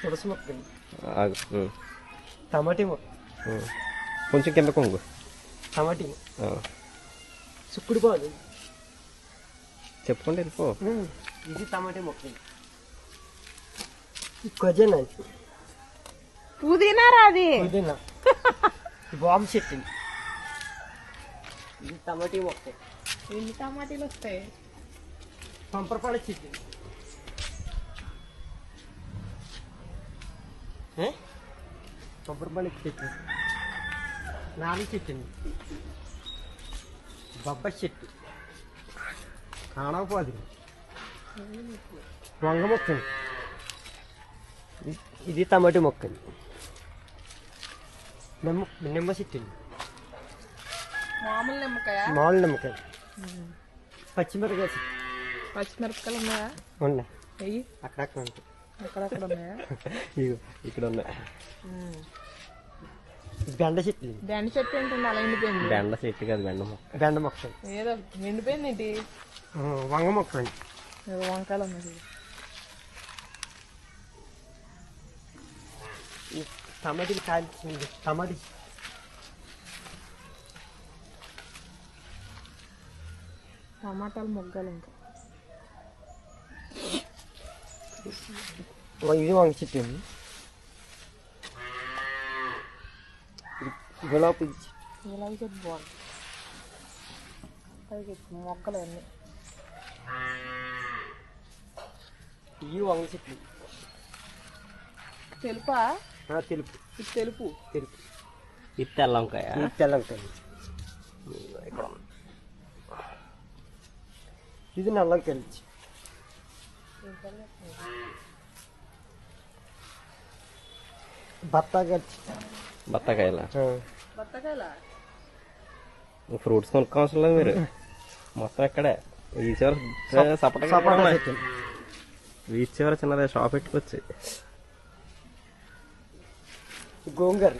తులసి మొక్క, టమాటీ మొక్క, కొంచెం కింద కొంగు, టమాటీ చిక్కుడు పాదు చెప్పుకుంటే వెళ్ళిపో. ఇది టమాటీ మొక్క, కొజన పుదీనా రాది పుదీనా, బాంబు చెట్టు, ఇది టమాటీ మొక్క. ఎన్ని టమాటీలు వస్తాయి? పంపరపాడ చెట్టు, పంపరపాడ చెట్టు, నాలుగు చెట్టు, బొబ్బాయి చెట్టు, కాణకపోదు, వంగ మొక్క, ఇది టమాటీ మొక్క, నిమ్మ చెట్టు, మామూలు నిమ్మకాయ, మామూలు నిమ్మకాయ, పచ్చిమిరకాయ చెట్టు, పచ్చిమిరపకాయలు ఉన్నాయా? ఉన్నాయి అయ్యి అక్కడక్కడ ఉంటాయి, అక్కడక్కడ ఉన్నాయా? ఇక్కడ ఉన్నాయి. బెండ చెట్టు, బెండ చెట్టు ఏంటండి అలా ఎండిపోయింది? బెండ చెట్టు కాదు, బెండ మొక్క. బెండ మొక్క, ఏదో ఎండిపోయింది ఏంటి? వంగ మొక్క అండి, ఏదో వంకాయలు ఉన్నాయి. టమాటీలు కాల్చింది, టమాటీ టమాటాలు మొగ్గలు ఇంకా ఇది వంగ చెట్టు అండి, గులాబీ చెట్టు, గులాబీ చెట్టు బాగుంది, పైకి మొక్కలు అన్నీ. ఇవి వంగ చెట్లు, తెలుపా? తెలుపు, ఇది తెలుపు. తెలుపు, ఇది తెల్ల వంకాయ. తెల్ల వంకాయ, ఇక్కడ ఇది నల్ల వంకాయ, బత్తాకాయ, బత్తాకాయల. బత్తకాయల ఫ్రూట్స్ కొనుక్కోవసరం లేదు మీరు, మొత్తం ఎక్కడే ఈ చివర సపరేట్, సపోటా చెట్టు, ఈ చివర చిన్నదే షాప్ పెట్టుకొచ్చి. గోంగూర,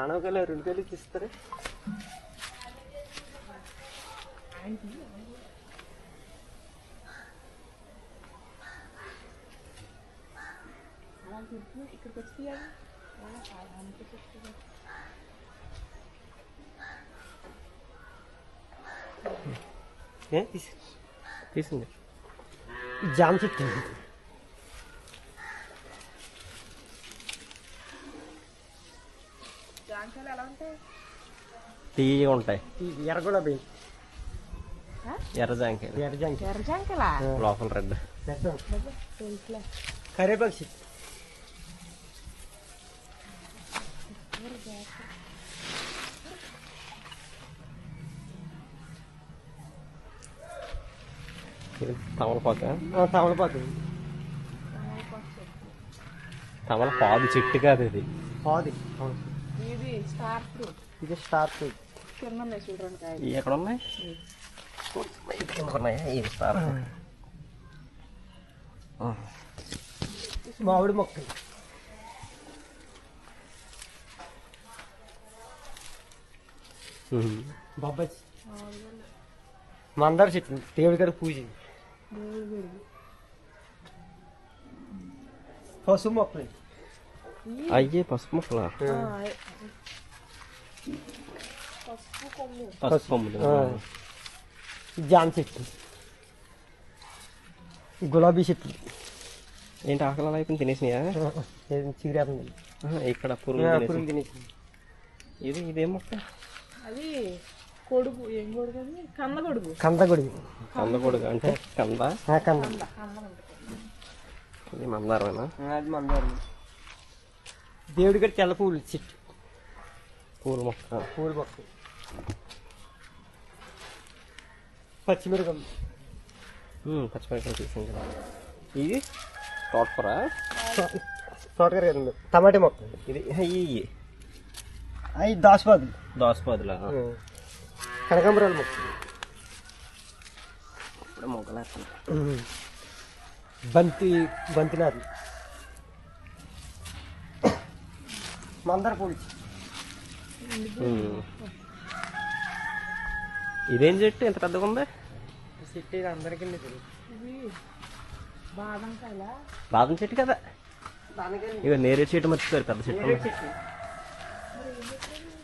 ఆనవకాయలు 2 కాయలు తీస్తారు. ఇక్కడికి వచ్చి తీసింది. జామ చెట్టు, జాంకాయలు ఎలా ఉంటాయి? తీయగా ఉంటాయి. ఎర్ర గులాబీ, ఎర్ర జాంకాయలు, ఎర్ర జాంకాయ, ఎర్ర జాంకాయలా? లోపల రెడ్. కరేపాకు చెట్టు, తమలపాక, తమలపాకు, తమలపాదు చెట్టు కాదు ఇది. పాది, ఇది స్టార్ ఫ్రూట్. ఇది స్టార్ ఫ్రూట్. కింద ఉన్నాయి చూడండి కాయలు. ఇవి ఎక్కడ ఉన్నాయి? ఉన్నాయా? ఇది స్టార్ మామిడి మొక్క, బొబ్బాయి, మందార చెట్టు, దేవుడి గారి పూజ, పసుపు మొక్కలు, అయ్యే పసుపు మొక్కలా? పసుపు కొమ్ము, పసుపు కొమ్ములు. జామ చెట్టు, గులాబీ చెట్టు. ఏంటి ఆకలి అలా అయిపోయింది? తినేసినాయా? చిగురేస్తుంది, ఇక్కడ పురుగు పురుగు తినేసి. ఇదేం మొక్క? అది కొడుకు. ఏం కొడుకు అది? కంద కొడుకు. కంద గొడుగు, కంద కొడుకు అంటే కంద. కంద, ఇది మందారమేనా? అది మందారం. దేవుడి గారి తెల్ల పువ్వులు చెట్టు, పూల మొక్క, పూల మొక్క, పచ్చిమిరపకాయలు, పచ్చిమిరపకాయలు తీసింది. ఇది తోటకూర, తోటకూర కదండి, టమాటా మొక్క, ఇది అవి దాసపాదులు, దోసపాదులా? కనకాంబరాల మొక్క, ఇప్పుడు మొక్కలు వేస్తున్నాయి. బంతినారు, మందార పూలు, ఇదేం చెట్టు ఎంత పెద్దగా ఉంది? చెట్టు అందరికీ ఇది బాదం కాయలా బాదం చెట్టు కదా దానికని ఇక నేరేడు చెట్టు మర్చిపోయారు పెద్ద చెట్టు నేరేడు చెట్టు మరి ఏం చెప్తారు